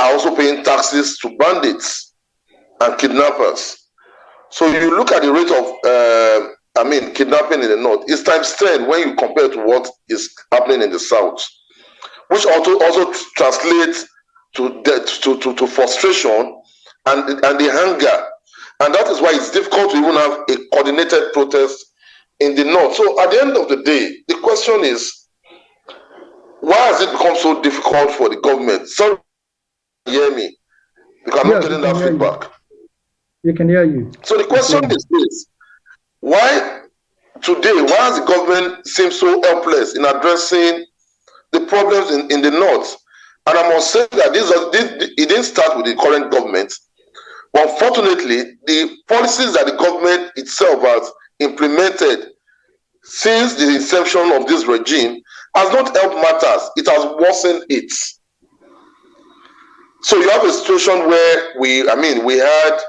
are also paying taxes to bandits and kidnappers. So you look at the rate of, kidnapping in the north, it's times 10 when you compare to what is happening in the south, which also translates to frustration and the hunger. And that is why it's difficult to even have a coordinated protest in the north. So at the end of the day, the question is, why has it become so difficult for the government? Sorry, hear me, because I'm not getting that feedback. You can hear you. So the question is this: why has the government seemed so helpless in addressing the problems in the north? And I must say that it didn't start with the current government. But unfortunately, the policies that the government itself has implemented since the inception of this regime has not helped matters. It has worsened it. So you have a situation where we had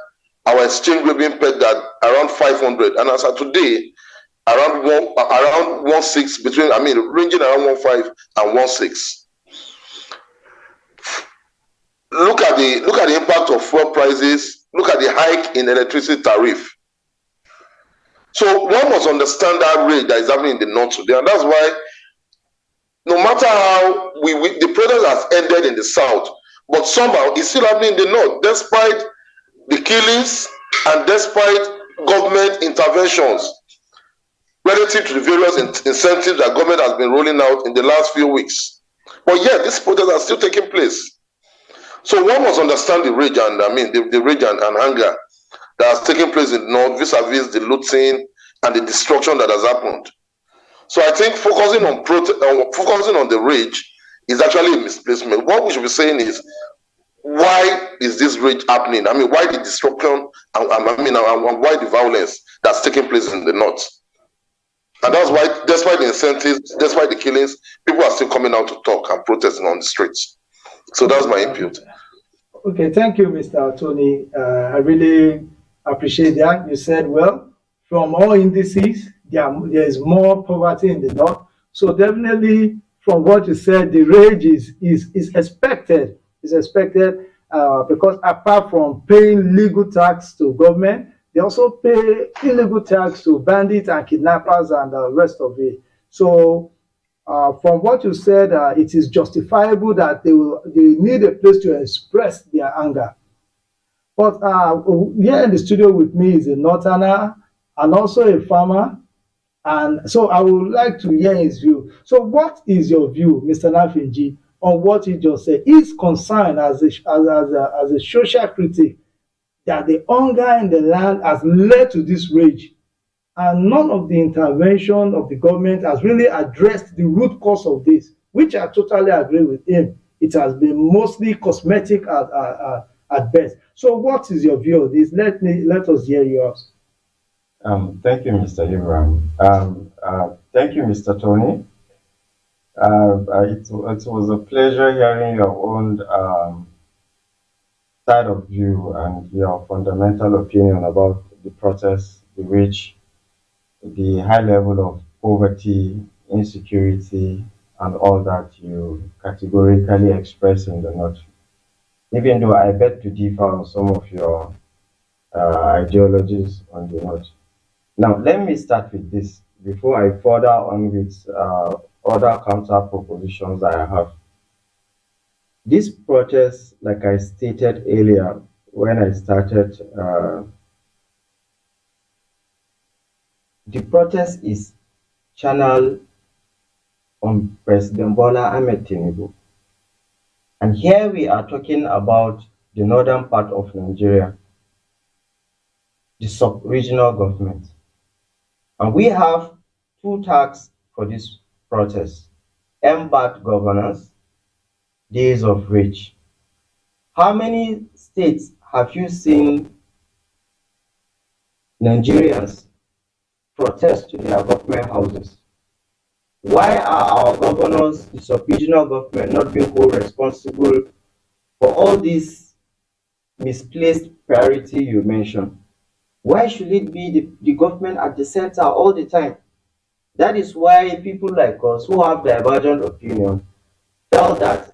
our exchange rate being pegged at around 500, and as of today, around 1.6 ranging around 1.5 and 1.6. Look at the impact of fuel prices. Look at the hike in electricity tariff. So one must understand that rate that is happening in the north today, and that's why no matter how the protest has ended in the south, but somehow it's still happening in the north, despite the killings and despite government interventions relative to the various incentives that government has been rolling out in the last few weeks. But yet, these protests are still taking place. So one must understand the rage and the rage and anger that has taken place in the north vis-a-vis the looting and the destruction that has happened. So I think focusing on the rage is actually a misplacement. What we should be saying is, why is this rage happening? Why the destruction and why the violence that's taking place in the north? And that's why, despite the incentives, despite the killings, people are still coming out to talk and protesting on the streets. So that's my input. Okay, thank you, Mr. Tony. I really appreciate that. You said, well, from all indices, there is more poverty in the north. So definitely, from what you said, the rage is expected. It's expected because apart from paying legal tax to government, they also pay illegal tax to bandits and kidnappers and the rest of it. So from what you said, it is justifiable that they need a place to express their anger. But here in the studio with me is a northerner and also a farmer. And so I would like to hear his view. So what is your view, Mr. Nafinji, on what he just said? He's concerned as a social critic that the hunger in the land has led to this rage. And none of the intervention of the government has really addressed the root cause of this, which I totally agree with him. It has been mostly cosmetic at best. So what is your view of this? Let us hear yours. Thank you, Mr. Abraham. Thank you, Mr. Tony. It was a pleasure hearing your own side of view and your fundamental opinion about the process, the rich, the high level of poverty, insecurity, and all that you categorically express in the note. Even though I beg to differ on some of your ideologies on the note. Now, let me start with this before I further on with other counter propositions that I have. This protest, like I stated earlier when I started, the protest is channeled on President Bola Ahmed Tinubu. And here we are talking about the northern part of Nigeria, the sub-regional government. And we have two tags for this protest: bad governance, days of rage. How many states have you seen Nigerians protest to their government houses? Why are our governors, the sub-regional government, not being co-responsible for all this misplaced priority you mentioned? Why should it be the government at the center all the time? That is why people like us who have divergent opinion felt that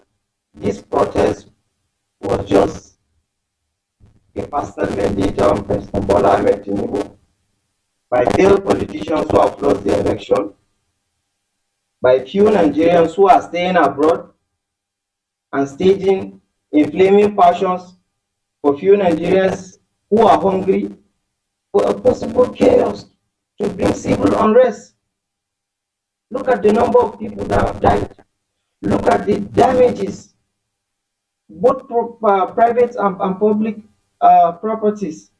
this protest was just a personal mandate on President Bola Ahmed Tinubu, by failed politicians who have lost the election, by few Nigerians who are staying abroad and staging inflaming passions, for few Nigerians who are hungry, for a possible chaos to bring civil unrest. Look at the number of people that have died. Look at the damages, both private and public properties.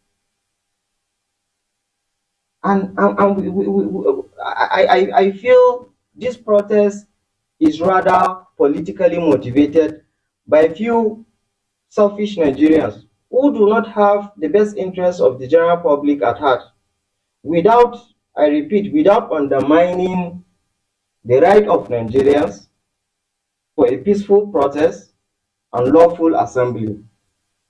And I feel this protest is rather politically motivated by a few selfish Nigerians who do not have the best interests of the general public at heart, without, I repeat, without undermining the right of Nigerians for a peaceful protest and lawful assembly.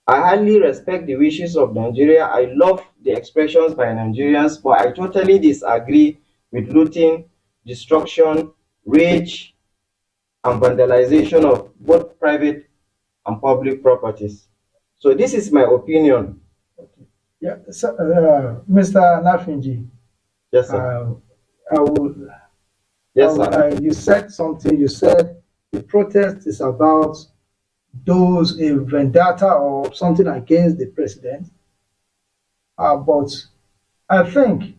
I highly respect the wishes of Nigeria. I love the expressions by Nigerians, but I totally disagree with looting, destruction, rage, and vandalization of both private and public properties. So this is my opinion. Yeah, so, Mr. Nafinji, Yes, sir. I will. Yes, sir. You said something. You said the protest is about those a vendetta or something against the president. But I think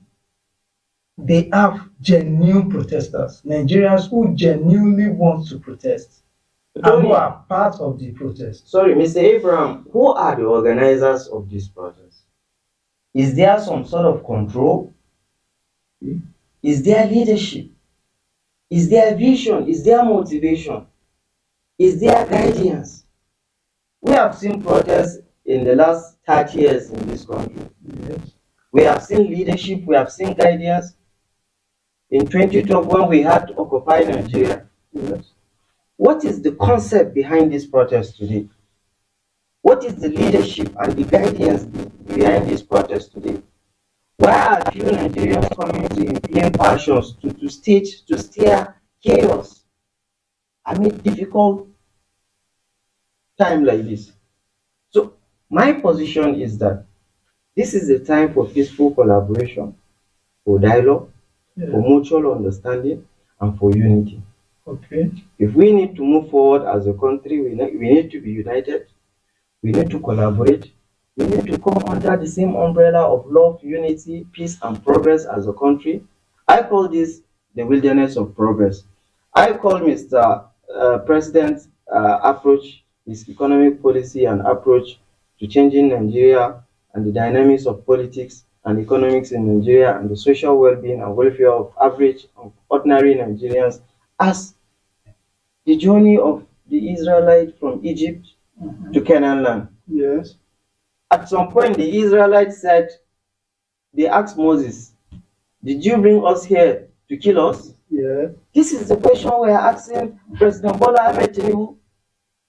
they have genuine protesters, Nigerians who genuinely want to protest and who are part of the protest. Sorry, Mr. Abraham, who are the organizers of this protest? Is there some sort of control? Is there leadership? Is there vision? Is there motivation? Is there guidance? We have seen protests in the last 30 years in this country. Yes. We have seen leadership, we have seen guidance. In 2012, when we had to occupy Nigeria, Yes. what is the concept behind this protest today? What is the leadership and the guidance behind this protest today? Why are few Nigerians coming to inflame passions, to steer chaos amid difficult time like this? So my position is that this is a time for peaceful collaboration, for dialogue, Yeah. for mutual understanding, and for unity. Okay. If we need to move forward as a country, we need to be united. We need to collaborate. We need to come under the same umbrella of love, unity, peace, and progress as a country. I call this the wilderness of progress. I call Mr. President's approach, his economic policy and approach to changing Nigeria and the dynamics of politics and economics in Nigeria and the social well-being and welfare of average and ordinary Nigerians as the journey of the Israelites from Egypt to Canaan land. Yes. At some point, the Israelites said, they asked Moses, did you bring us here to kill us? Yeah. This is the question we are asking President Bola Ahmed Tinubu.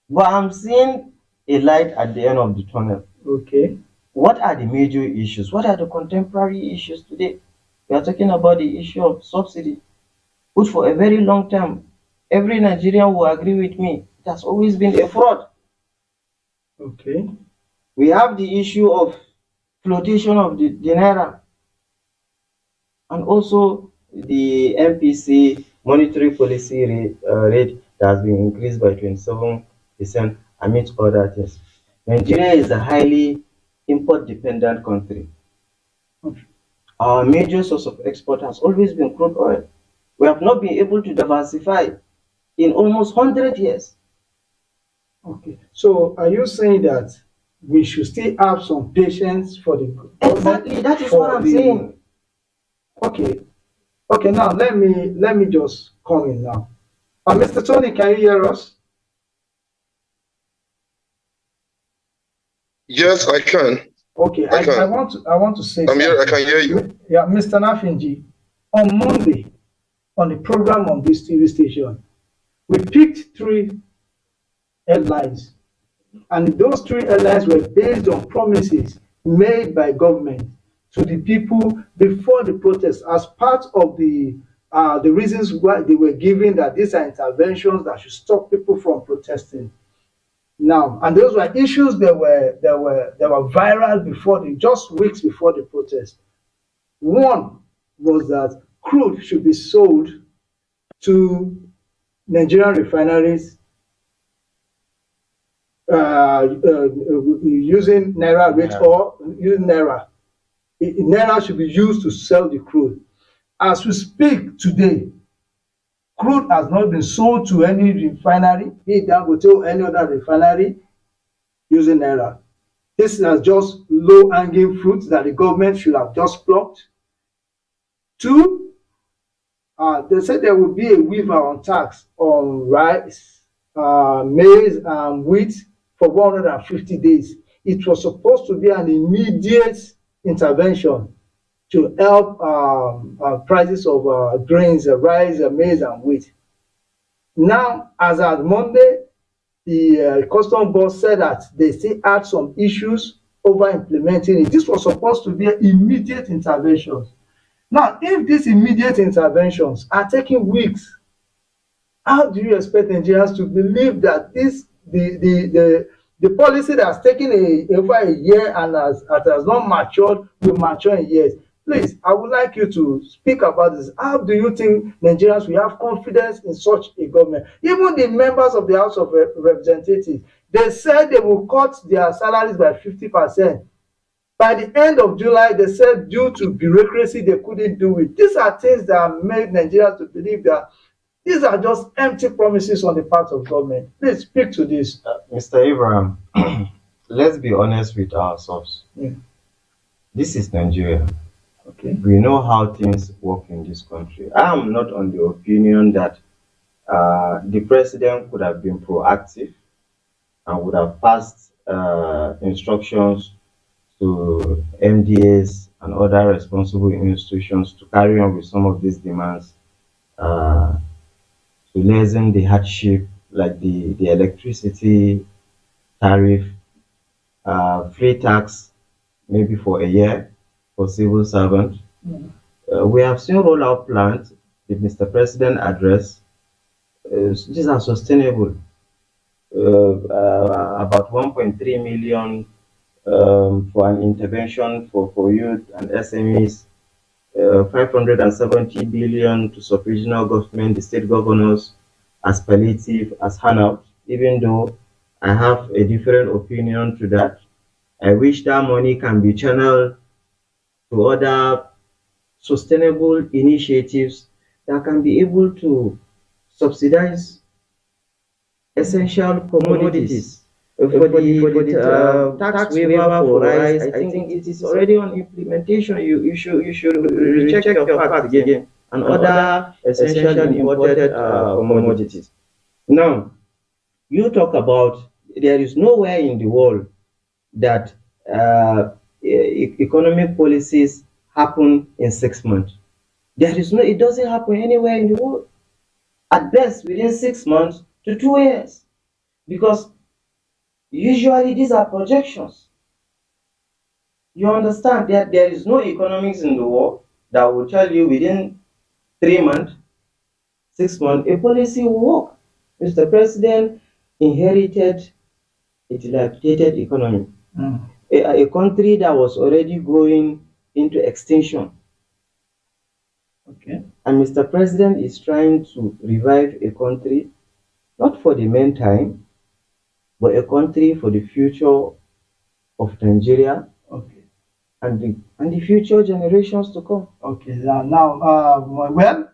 But I'm seeing a light at the end of the tunnel. Okay. What are the major issues? What are the contemporary issues today? We are talking about the issue of subsidy, which for a very long time, every Nigerian will agree with me, it has always been a fraud. Okay. We have the issue of flotation of the naira, and also the MPC monetary policy rate that has been increased by 27% amidst other things. Nigeria is a highly import dependent country. Okay. Our major source of export has always been crude oil. We have not been able to diversify in almost 100 years. Okay. So are you saying that we should still have some patience for the government? Exactly, that is for what I'm the- saying. Okay. Okay, now let me just come in now. Mr. Tony, can you hear us? Yes, I can. Okay, I can. I want to say I'm here. I something. can hear you. Yeah, Mr. Nafinji, on Monday, on the program on this TV station, we picked 3 headlines, and those 3 headlines were based on promises made by government to the people before the protest as part of the reasons why they were giving that these are interventions that should stop people from protesting. Now, and those were issues that were viral before just weeks before the protest. One was that crude should be sold to Nigerian refineries using naira rate or using naira. Naira should be used to sell the crude. As we speak today, crude has not been sold to any refinery, be it Dangote or any other refinery, using naira. This is just low hanging fruits that the government should have just plucked. Two, they said there will be a waiver on tax on rice, maize, and wheat for 150 days. It was supposed to be an immediate intervention to help prices of grains, rice, maize, and wheat. Now, as at Monday, the custom board said that they still had some issues over implementing it. This was supposed to be an immediate intervention. Now, if these immediate interventions are taking weeks, how do you expect Nigerians to believe that the policy that's taken over a year and has not matured will mature in years? Please, I would like you to speak about this. How do you think Nigerians will have confidence in such a government? Even the members of the House of Representatives, they said they will cut their salaries by 50%. By the end of July, they said due to bureaucracy, they couldn't do it. These are things that made Nigerians to believe that these are just empty promises on the part of government. Please speak to this. Mr. Abraham, let's be honest with ourselves. Yeah. This is Nigeria. Okay. We know how things work in this country. I am not on the opinion that the president could have been proactive and would have passed instructions to MDAs and other responsible institutions to carry on with some of these demands uh, to lessen the hardship, like the electricity tariff, free tax, maybe for a year for civil servants. We have seen rollout plans the Mr. President address. These are sustainable. About 1.3 million for an intervention for youth and SMEs, 570 billion to sub-regional government, the state governors as palliative, as handout, even though I have a different opinion to that. I wish that money can be channeled to other sustainable initiatives that can be able to subsidize essential commodities. For the tax waiver for rice, I think it is already on implementation. You should recheck your facts again and other essential imported commodities. Now, you talk about there is nowhere in the world that economic policies happen in 6 months. There is no, it doesn't happen anywhere in the world. At best, within 6 months to 2 years, because usually these are projections. You understand that there is no economics in the world that will tell you within 3 months, 6 months, a policy will work. Mr. President inherited a dilapidated economy, a country that was already going into extinction. Okay. And Mr. President is trying to revive a country, not for the meantime, but a country for the future of Nigeria. Okay. And the future generations to come. Okay. Well,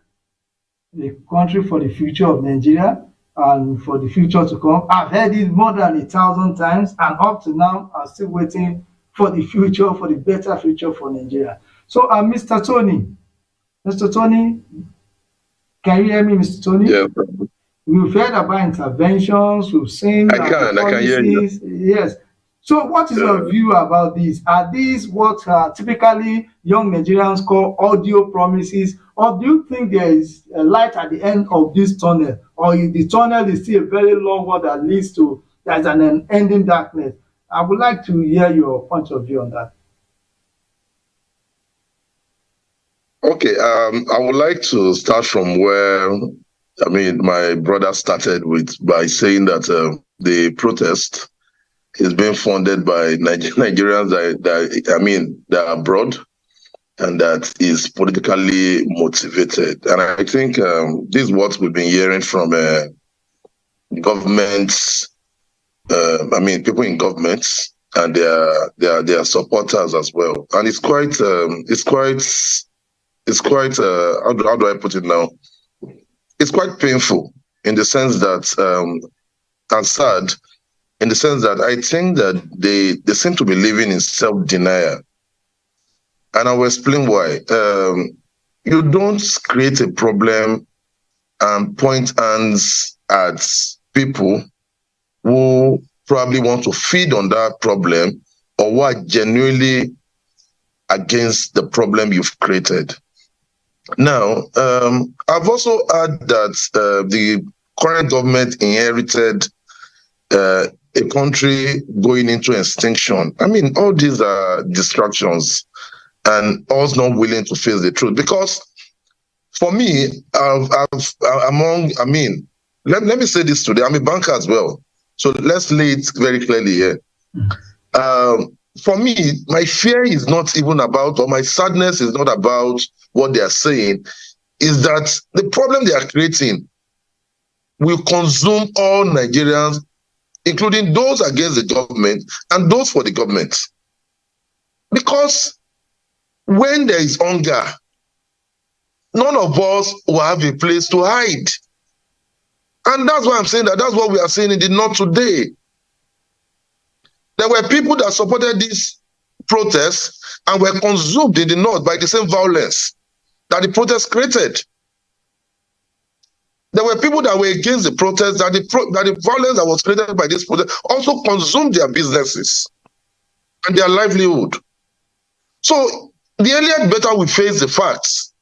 the country for the future of Nigeria and for the future to come. I've heard it more than 1,000 times, and up to now, I'm still waiting for the future, for the better future for Nigeria. So, Mr. Tony, can you hear me, Mr. Tony? Yeah. We've heard about interventions, we've seen I can hear you. policies. Yes. So what is your view about this? Are these what typically young Nigerians call audio promises, or do you think there is a light at the end of this tunnel, or the tunnel is still a very long one that leads to there's an unending darkness? I would like to hear your point of view on that. Okay, I would like to start from where my brother started with by saying that the protest is being funded by Nigerians that are abroad and that is politically motivated. And I think this is what we've been hearing from governments. People in governments and their supporters as well. And it's quite how do I put it now? It's quite painful in the sense that and sad in the sense that I think that they seem to be living in self-denial. And I will explain why. You don't create a problem and point hands at people who probably want to feed on that problem or who are genuinely against the problem you've created. Now, I've also heard that the current government inherited a country going into extinction. I mean, all these are distractions and us not willing to face the truth. Because for me, let me say this today, I'm a banker as well. So let's lay it very clearly here. For me, my fear is not even about, or my sadness is not about what they are saying, is that the problem they are creating will consume all Nigerians, including those against the government and those for the government. Because when there is hunger, none of us will have a place to hide. And that's why I'm saying that's what we are saying in the North today. There were people that supported this protest and were consumed in the North by the same violence that the protest created. There were people that were against the protest, that the violence that was created by this protest also consumed their businesses and their livelihood. So the earlier better we face the facts.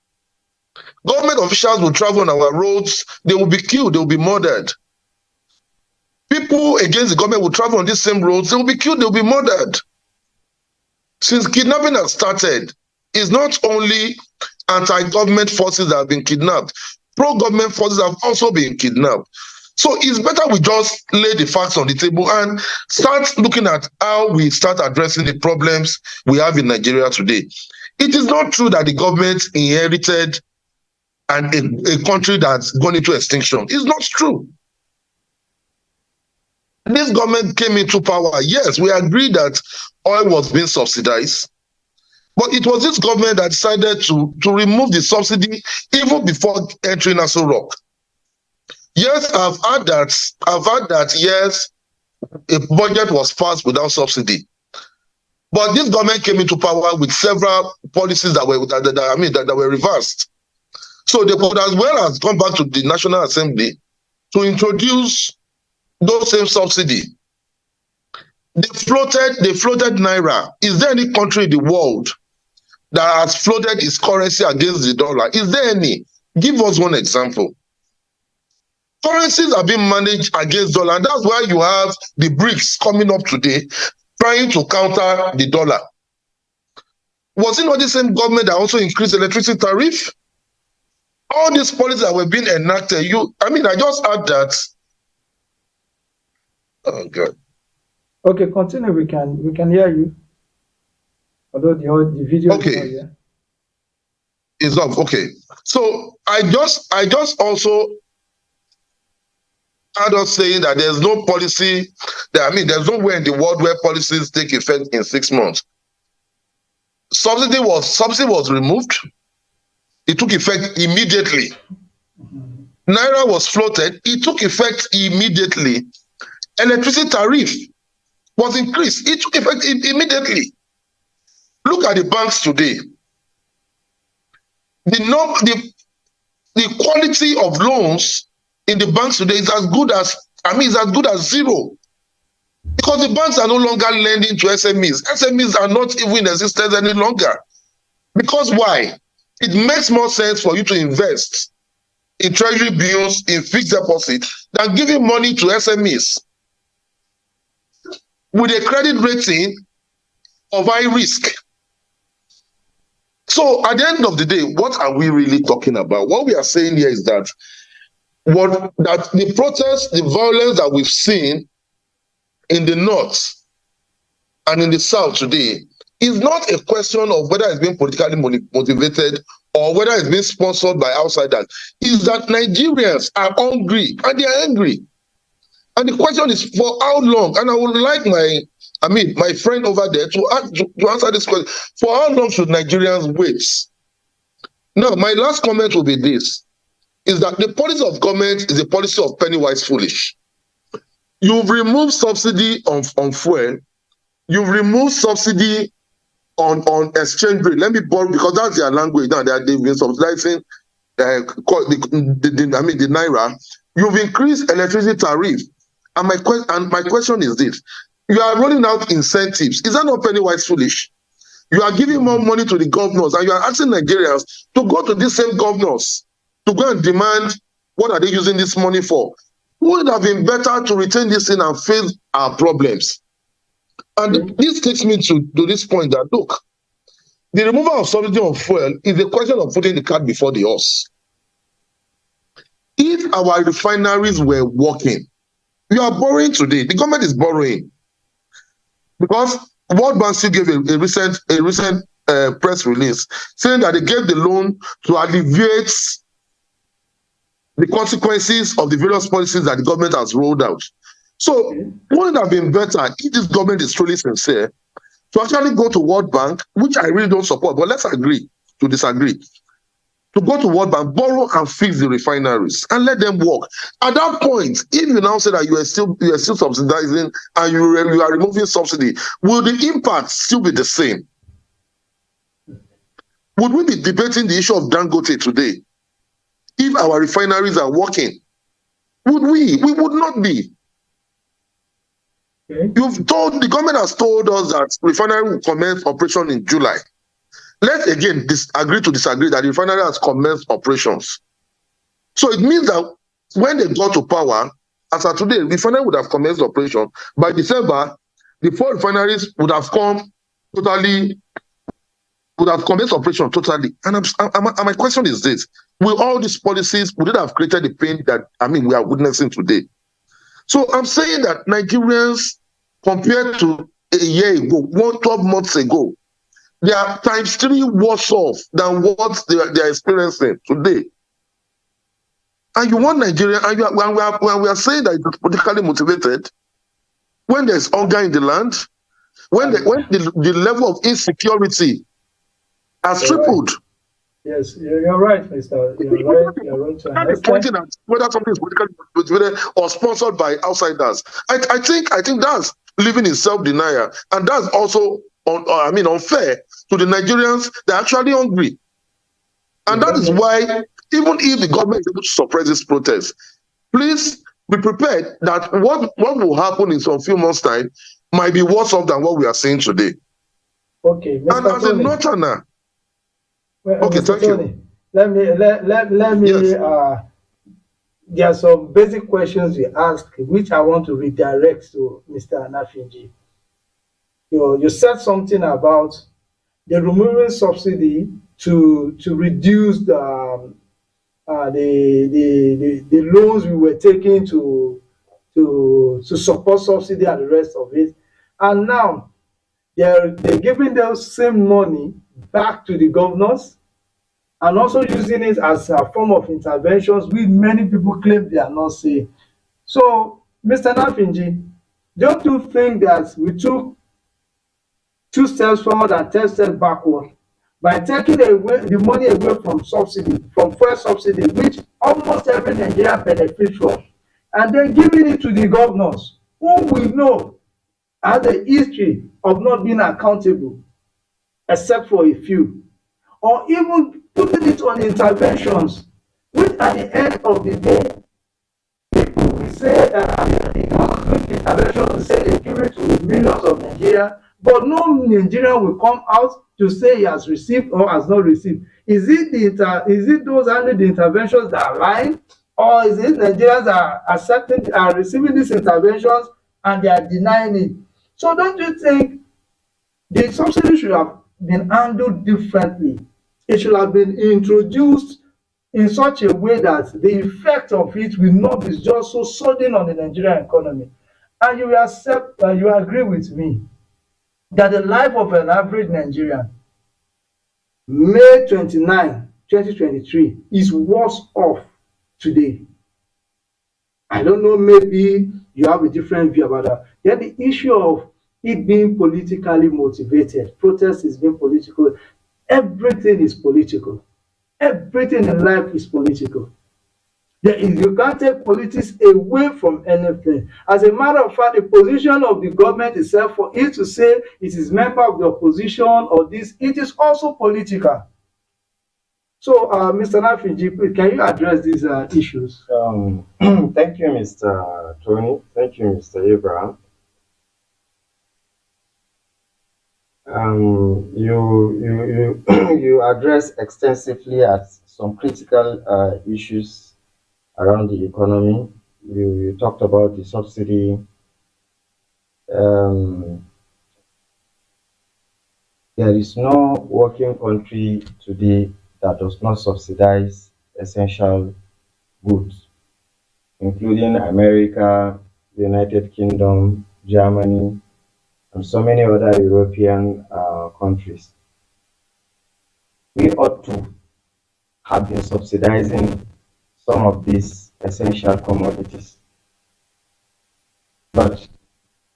Government officials will travel on our roads, they will be killed, they will be murdered. People against the government will travel on these same roads, they will be killed, they will be murdered. Since kidnapping has started, it's not only anti-government forces that have been kidnapped, pro-government forces have also been kidnapped. So it's better we just lay the facts on the table and start looking at how we start addressing the problems we have in Nigeria today. It is not true that the government inherited a country that's gone into extinction. It's not true. This government came into power. Yes, we agree that oil was being subsidized, but it was this government that decided to remove the subsidy even before entering Aso Rock. Yes, I've heard that, yes, a budget was passed without subsidy. But this government came into power with several policies that were reversed. So they could as well as come back to the National Assembly to introduce those same subsidy. They floated Naira. Is there any country in the world that has floated its currency against the dollar? Is there any? Give us one example. Currencies are being managed against dollar, and that's why you have the BRICS coming up today trying to counter the dollar. Was it not the same government that also increased electricity tariff? All these policies that were being enacted, I just heard that. Oh God. Okay, continue. We can hear you. Although the video is not here. It's off. Okay. So I just also heard us saying that there's no policy there's nowhere in the world where policies take effect in 6 months. Subsidy was removed. It took effect immediately. Naira was floated. It took effect immediately. Electricity tariff was increased. It took effect immediately. Look at the banks today. The quality of loans in the banks today is as good as zero. Because the banks are no longer lending to SMEs. SMEs are not even in existence any longer. Because why? It makes more sense for you to invest in treasury bills, in fixed deposit, than giving money to SMEs with a credit rating of high risk. So at the end of the day, what are we really talking about? What we are saying here is that the protests, the violence that we've seen in the north and in the south today is not a question of whether it's being politically motivated or whether it's being sponsored by outsiders. Is that Nigerians are hungry and they are angry. And the question is, for how long? And I would like my friend over there to answer this question. For how long should Nigerians wait? Now, my last comment will be this, is that the policy of government is a policy of penny wise foolish. You've removed subsidy on fuel. You've removed subsidy on exchange rate. Let me borrow, because that's their language now. They've been subsidizing the naira. You've increased electricity tariff. And my question is this: you are rolling out incentives. Is that not penny wise foolish? You are giving more money to the governors, and you are asking Nigerians to go to these same governors to go and demand what are they using this money for. Would it have been better to retain this in and face our problems? And this takes me to this point that, look, the removal of subsidy on fuel is a question of putting the cart before the horse. If our refineries were working, we are borrowing today. The government is borrowing because World Bank still gave a recent press release saying that they gave the loan to alleviate the consequences of the various policies that the government has rolled out. So, wouldn't it have been better if this government is truly sincere to actually go to World Bank, which I really don't support, but let's agree to disagree, to go to World Bank, borrow and fix the refineries and let them work. At that point, if you now say that you are still subsidizing and you are removing subsidy, will the impact still be the same? Would we be debating the issue of Dangote today if our refineries are working? Would we? We would not be. Okay. The government has told us that refinery will commence operation in July. Let's again agree to disagree that the refinery has commenced operations. So it means that when they got to power, as of today, the refinery would have commenced operation. By December, the 4 refineries would have commenced operation totally. And my question is this: will all these policies, would it have created the pain that we are witnessing today? So I'm saying that Nigerians, compared to a year ago, 12 months ago, they are times 3 worse off than what they are experiencing today. And you want Nigeria, and when we are saying that it's politically motivated, when there's hunger in the land, when the level of insecurity has tripled. Right. Yes, you're right, Mr. You're right to an extent. Pointing at whether something is politically motivated or sponsored by outsiders. I think that's living in self-denial, and that's also unfair to the Nigerians. They're actually hungry, and that is why even if the government is able to suppress this protest, please be prepared that what will happen in some few months' time might be worse off than what we are seeing today. Okay, Mr. And as a northerner. Okay, Mr. thank Tony, you. let me. Yes. There are some basic questions you asked, which I want to redirect to Mr. Anafinji. You said something about the removing subsidy to reduce the loans we were taking to support subsidy and the rest of it, and now they're giving the same money back to the governors and also using it as a form of interventions which many people claim they are not seeing. So, Mr. Nafinji, don't you think that we took 2 steps forward and 10 steps backward by taking the money away from fuel subsidy, which almost every Nigerian benefits from, and then giving it to the governors, who we know have a history of not being accountable, except for a few, or even putting it on interventions, which at the end of the day, people will say, interventions will say they give it to millions of Nigerians, but no Nigerian will come out to say he has received or has not received. Is it those handling the interventions that are lying, or is it Nigerians that are receiving these interventions and they are denying it? So don't you think the subsidy should have been handled differently? It should have been introduced in such a way that the effect of it will not be just so sudden on the Nigerian economy. And you will accept, you agree with me that the life of an average Nigerian, May 29, 2023, is worse off today. I don't know, maybe you have a different view about that. Then the issue of it being politically motivated, protest is being political. Everything is political. Everything in life is political. You can't take politics away from anything. As a matter of fact, the position of the government itself, for it to say it is member of the opposition or this, it is also political. So, Mr. Nafiji, please, can you address these issues? Thank you, Mr. Tony. Thank you, Mr. Abraham. You address extensively at some critical issues around the economy. You talked about the subsidy. Um, there is no working country today that does not subsidize essential goods, including America, United Kingdom, Germany, and so many other European countries. We ought to have been subsidizing some of these essential commodities. But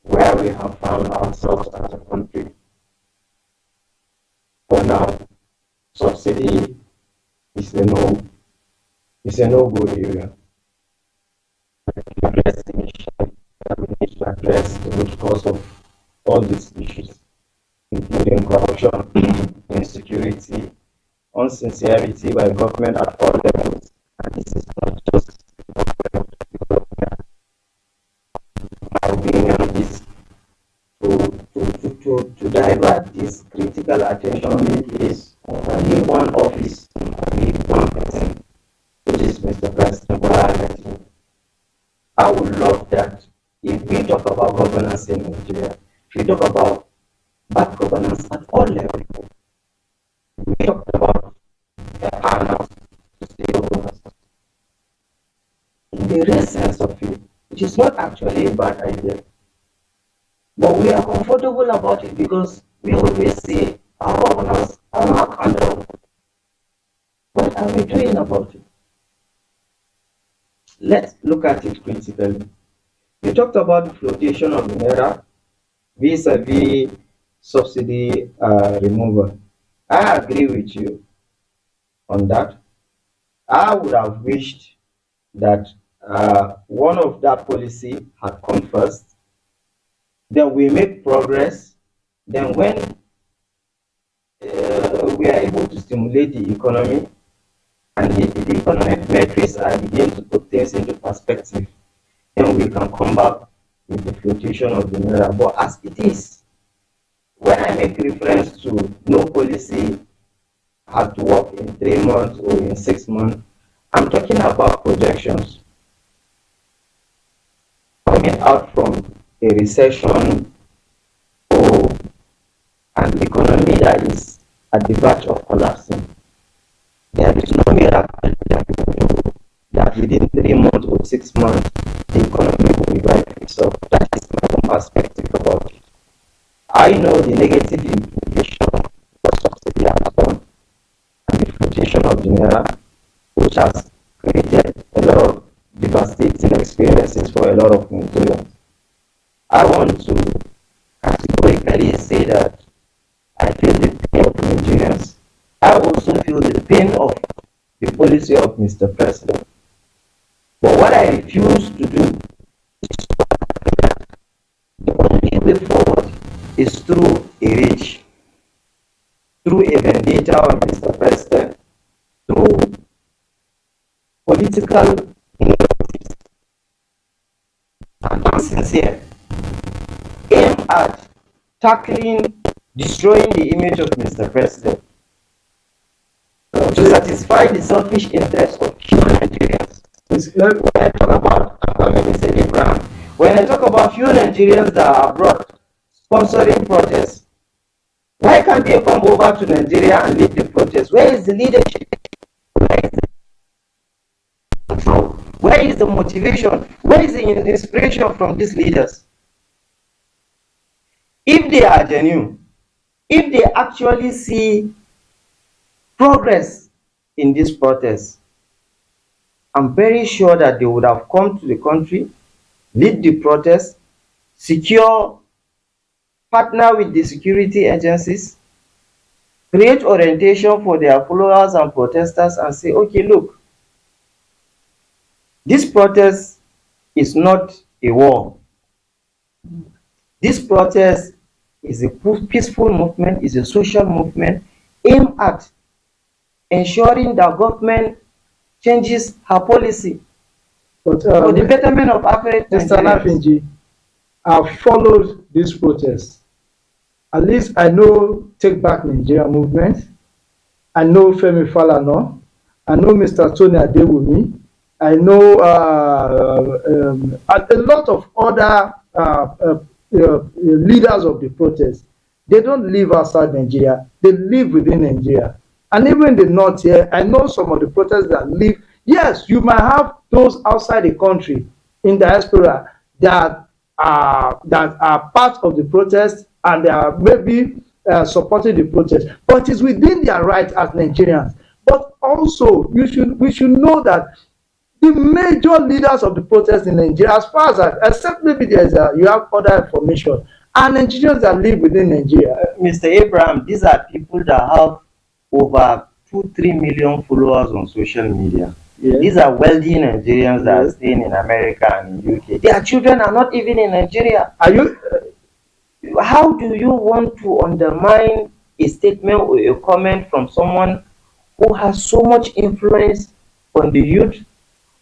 where we have found ourselves as a country, for now, subsidy is a no-go area. We need to address the root cause of all these issues, including corruption, insecurity, insincerity by government at all levels. And this is not just my opinion, is to divert this critical attention only place on only one office, only one person, which is Mr. President Bola. I would love that if we talk about governance in Nigeria, if we talk about bad governance at all levels, we talk about the panels to stay governance. In the real sense of it, it is not actually a bad idea. But we are comfortable about it because we always say our governors are not accountable. What are we doing about it? Let's look at it critically. You talked about the flotation of the naira vis-a-vis subsidy removal. I agree with you on that. I would have wished that one of that policy had come first. Then we make progress. Then when we are able to stimulate the economy and the economic metrics are beginning to put things into perspective, then we can come back with the flotation of the naira. But as it is, when I make reference to no policy had to work in 3 months or in 6 months, I'm talking about projections coming out from a recession or an economy that is at the verge of collapsing. There is no miracle that we can do that within 3 months or 6 months the economy will revive itself. That is my own perspective about it. I know the negative implication of subsidy has done and the flotation of the naira, which has created a lot of devastating experiences for a lot of Nigerians. I want to categorically say that I feel the pain of Nigerians. I also feel the pain of the policy of Mr. President. But what I refuse to do is that the only way forward is through a rage, through a vendetta on Mr. President, through political injustice and insincere aim at tackling, destroying the image of Mr. President to satisfy the selfish interests of few Nigerians. When I talk about Mr. Abraham, when I talk about few Nigerians that are abroad sponsoring protests, why can't they come over to Nigeria and lead the protest? Where is the leadership? Where is the control? Where is the motivation? Where is the inspiration from these leaders? if they are genuine, if they actually see progress in this protest, I'm very sure that they would have come to the country, lead the protest, secure, partner with the security agencies, create orientation for their followers and protesters and say, okay, look, this protest is not a war. This protest is a peaceful movement, is a social movement aimed at ensuring that government changes her policy But for the betterment of African Mr. Nigerians. Nafinji, I've followed this protest. At least I know Take Back Nigeria movement. I know Femi Falana. I know Mr. Tony Adewumi. I know a lot of other leaders of the protest. They don't live outside Nigeria. They live within Nigeria. And even in the north here, I know some of the protesters that live. Yes, you might have those outside the country in diaspora that are part of the protest and they are maybe supporting the protest, but it's within their right as Nigerians. But also, we should know that the major leaders of the protest in Nigeria, as far as except maybe you have other information, are Nigerians that live within Nigeria. Mr. Abraham, these are people that have over 2-3 million followers on social media. Yes. These are wealthy Nigerians that are staying in America and in UK. Their children are not even in Nigeria. Are you? How do you want to undermine a statement or a comment from someone who has so much influence on the youth,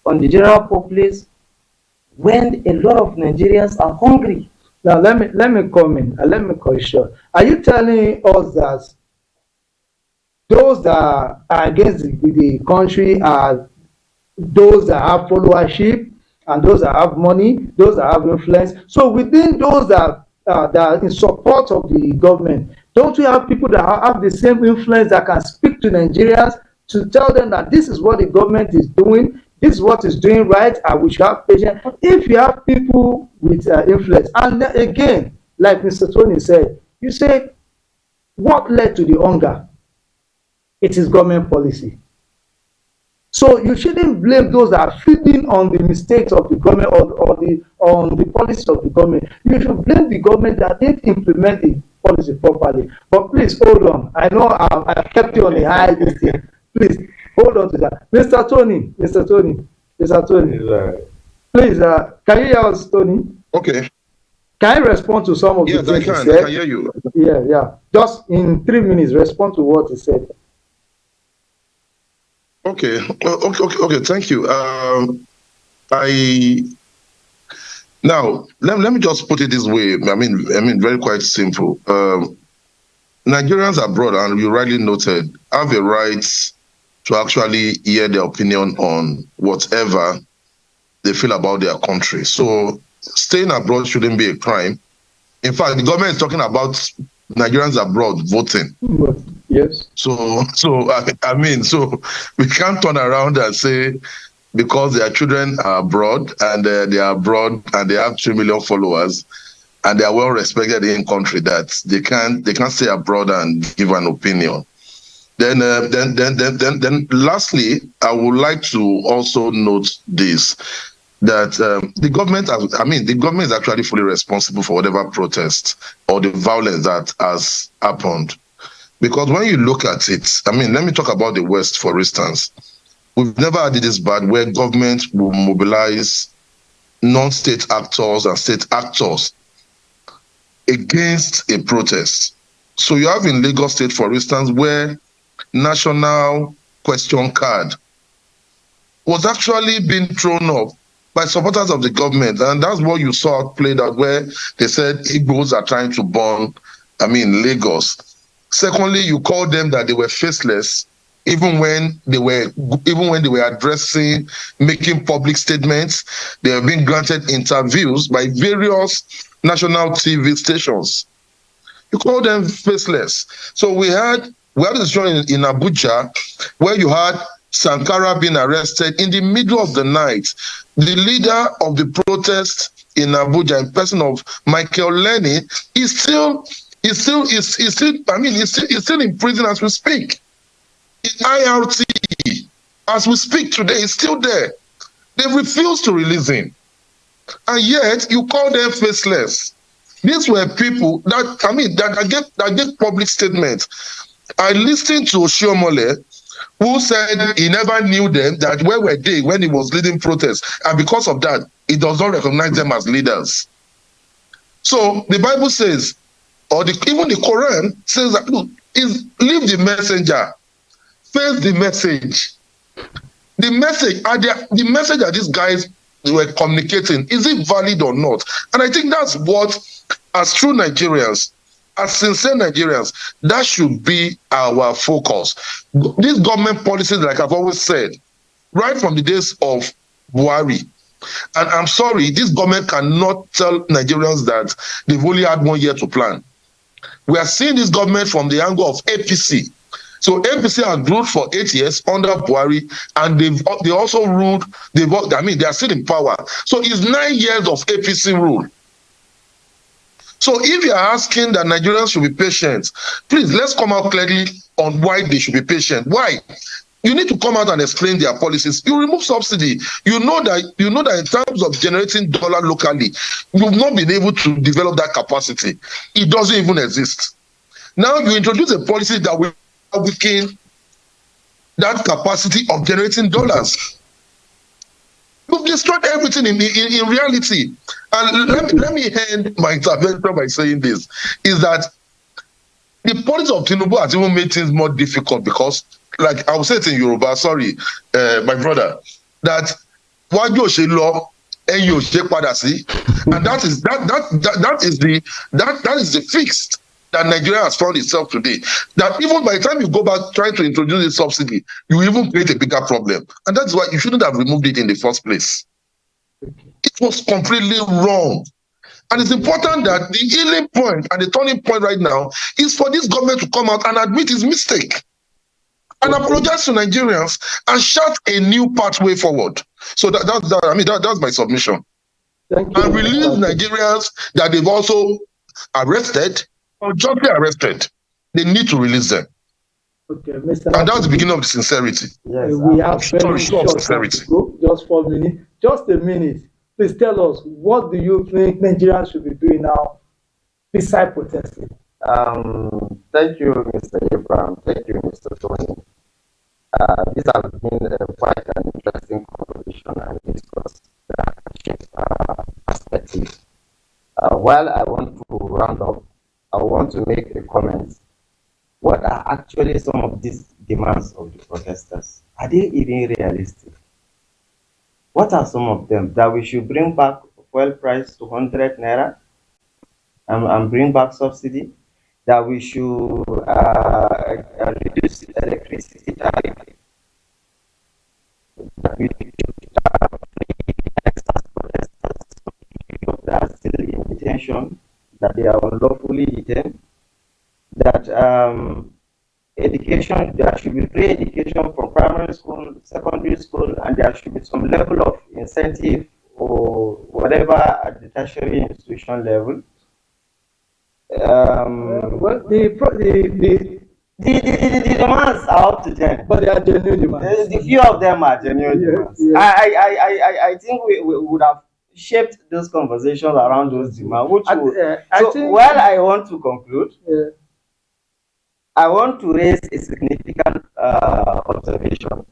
on the general populace, when a lot of Nigerians are hungry? Now let me come in and let me cut it short. Are you telling us that those that are against the country are those that have followership and those that have money, those that have influence? So within those that are in support of the government, don't we have people that have the same influence that can speak to Nigerians to tell them that this is what the government is doing, this is what is doing right, and we should have patience? If you have people with influence, and again, like Mr. Tony said, you say, what led to the hunger? It is government policy. So you shouldn't blame those that are feeding on the mistakes of the government on the policy of the government. You should blame the government that didn't implement the policy properly. But please hold on. I know I kept you on the high this thing. Please hold on to that. Mr. Tony. Please, can you hear us, Tony? Okay. Can you respond to some of the things Yes, I he said? can hear you. Yeah. Just in 3 minutes, respond to what he said. Okay. Thank you. Now let me just put it this way. I mean, very quite simple. Nigerians abroad, and you rightly noted, have a right to actually hear their opinion on whatever they feel about their country. So staying abroad shouldn't be a crime. In fact, the government is talking about Nigerians abroad voting. Yes. So we can't turn around and say because their children are abroad and they are abroad and they have 3 million followers and they are well respected in country that they can't stay abroad and give an opinion. Then lastly, I would like to also note this, that the government is actually fully responsible for whatever protest or the violence that has happened. Because when you look at it, let me talk about the West, for instance. We've never had it this bad where government will mobilize non-state actors and state actors against a protest. So you have in Lagos State, for instance, where national question card was actually being thrown up by supporters of the government. And that's what you saw played out, where they said Igbos are trying to burn, Lagos. Secondly, you called them that they were faceless, even when they were addressing, making public statements. They have been granted interviews by various national TV stations. You call them faceless. So we had a situation in Abuja where you had Sankara being arrested in the middle of the night. The leader of the protest in Abuja, in person of Michael Lenny, is still in prison as we speak. In IRT, as we speak today, is still there. They refuse to release him. And yet you call them faceless. These were people that gave public statements. I listened to Oshiomhole, who said he never knew them, that where were they when he was leading protests, and because of that, he does not recognize them as leaders. So the Bible says, or even the Quran says that, look, leave the messenger, face the message. The message that these guys were communicating, is it valid or not? And I think that's what, as true Nigerians, as sincere Nigerians, that should be our focus. These government policies, like I've always said, right from the days of Buhari, and I'm sorry, this government cannot tell Nigerians that they've only had 1 year to plan. We are seeing this government from the angle of APC. So APC has ruled for 8 years under Buhari, and they also ruled. They are still in power. So it's 9 years of APC rule. So if you are asking that Nigerians should be patient, please let's come out clearly on why they should be patient. Why? You need to come out and explain their policies. You remove subsidy. You know that in terms of generating dollar locally, you've not been able to develop that capacity. It doesn't even exist. Now you introduce a policy that will weaken that capacity of generating dollars. You've destroyed everything in reality. And let me end my intervention by saying this, is that the policy of Tinubu has even made things more difficult because, like I will say it in Yoruba, sorry, my brother, that wájú ò ṣe lọ, ẹ̀yìn ò ṣe padà sí, and that is the fix that Nigeria has found itself today. That even by the time you go back trying to introduce a subsidy, you even create a bigger problem, and that's why you shouldn't have removed it in the first place. It was completely wrong. And it's important that the healing point and the turning point right now is for this government to come out and admit its mistake and apologize to Nigerians and chart a new pathway forward. So that's my submission. Thank you. And release Nigerians that they've also arrested or justly arrested. They need to release them. Okay, Mr. And that's the beginning of the sincerity. Yes, we have very short time to go, just 4 minutes. Just a minute. Please tell us, what do you think Nigerians should be doing now besides protesting? Thank you, Mr. Abraham. Thank you, Mr. Tony. This has been quite an interesting conversation and discourse that shapes perspective. While I want to round up, I want to make a comment. What are actually some of these demands of the protesters? Are they even realistic? What are some of them? That we should bring back fuel price to 100 naira and bring back subsidy? That we should reduce electricity tariff? That we should Nexus protesters that are still in detention, that they are unlawfully detained? That education, there should be free education from primary school, secondary school, and there should be some level of incentive or whatever at the tertiary institution level. Well, the demands are up to 10, but they are genuine demands. The few of them are genuine demands. Yes. I think we would have shaped those conversations around those demands. While I want to conclude, I want to raise a significant observation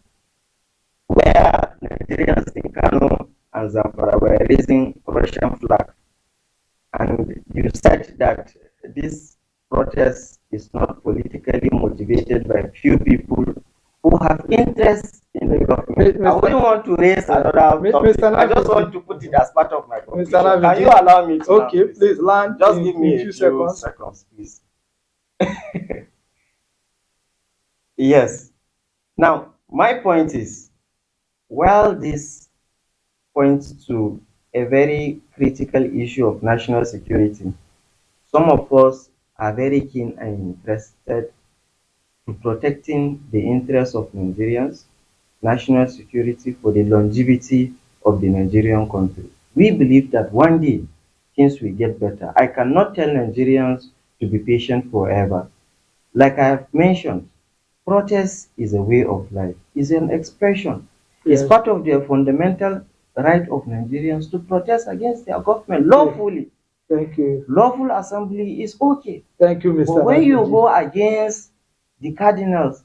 where Nigerians in Kano and Zamfara were raising Russian flag, and you said that this protest is not politically motivated by few people who have interest in the government. I wouldn't want to raise another topic. I just want to put it as part of my conclusion. Can you allow me to? Okay, please land. Just give me a few seconds, please. Yes. Now, my point is, while this points to a very critical issue of national security, some of us are very keen and interested in protecting the interests of Nigerians, national security for the longevity of the Nigerian country. We believe that one day things will get better. I cannot tell Nigerians to be patient forever. Like I have mentioned, protest is a way of life, is an expression. It's Yes. part of their fundamental right of Nigerians to protest against their government lawfully. Thank you. Lawful assembly is okay. Thank you, Mr. But when you Nafiji. go against the cardinals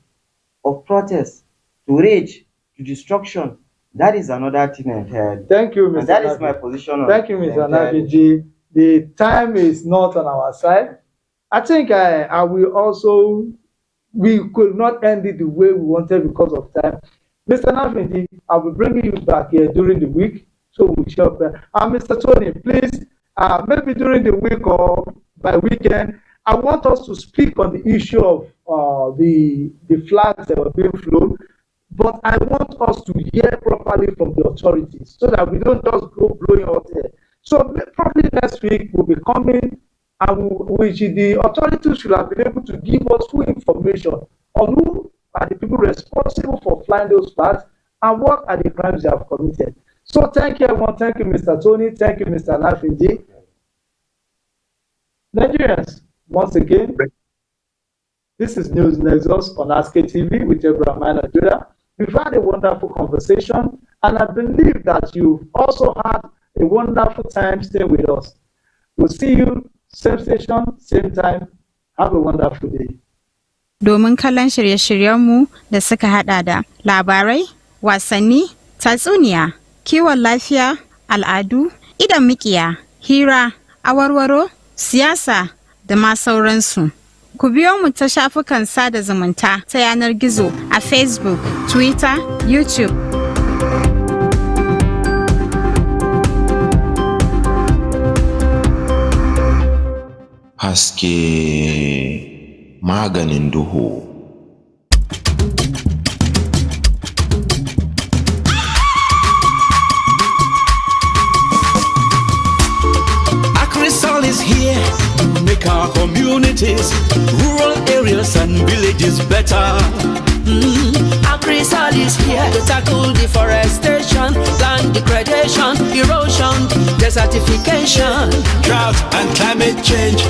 of protest to rage, to destruction, that is another thing entirely. Thank you, Mr. And that is Nafiji. my position on Thank you, the Mr. entire issue. Nafiji. The time is not on our side. I think I will also, we could not end it the way we wanted because of time. Mr. Nafiji, I will bring you back here during the week, so we shall. Mr. Tony, please, maybe during the week or by weekend, I want us to speak on the issue of the flags that were being flown. But I want us to hear properly from the authorities so that we don't just go blowing out there. So probably next week we'll be coming and which the authorities should have been able to give us full information on who are the people responsible for flying those flags and what are the crimes they have committed. So thank you everyone. Thank you, Mr. Tony. Thank you, Mr. Nafiji. Nigerians, once again, this is News Nexus on Ask TV with Abraham Maina Joda. We've had a wonderful conversation, and I believe that you've also had a wonderful time staying with us. We'll see you same station, same time. Have a wonderful day. Domin kallon shirye-shiryenmu da suka hada da labarai, wasanni, tatsuniya, kiwon lafiya, al'adu, idan mikiya, hira, awarwaro, siyasa da ma sauransu. Ku biyo mu ta shafukan sada zumunta ta yanar gizo a Facebook, Twitter, YouTube. Haske maganin duhu. Acrisol is here to make our communities, rural areas and villages better. Acrisol is here to tackle deforestation, land degradation, erosion, desertification, Drought and climate change,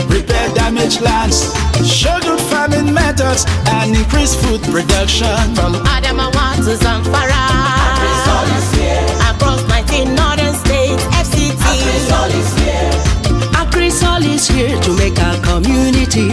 repair damaged lands, show good farming methods and increase food production. from Adamawa to Zamfara. Acrisol is here across 19 northern states, FCT. Acrisol is here. Acrisol is here to make our community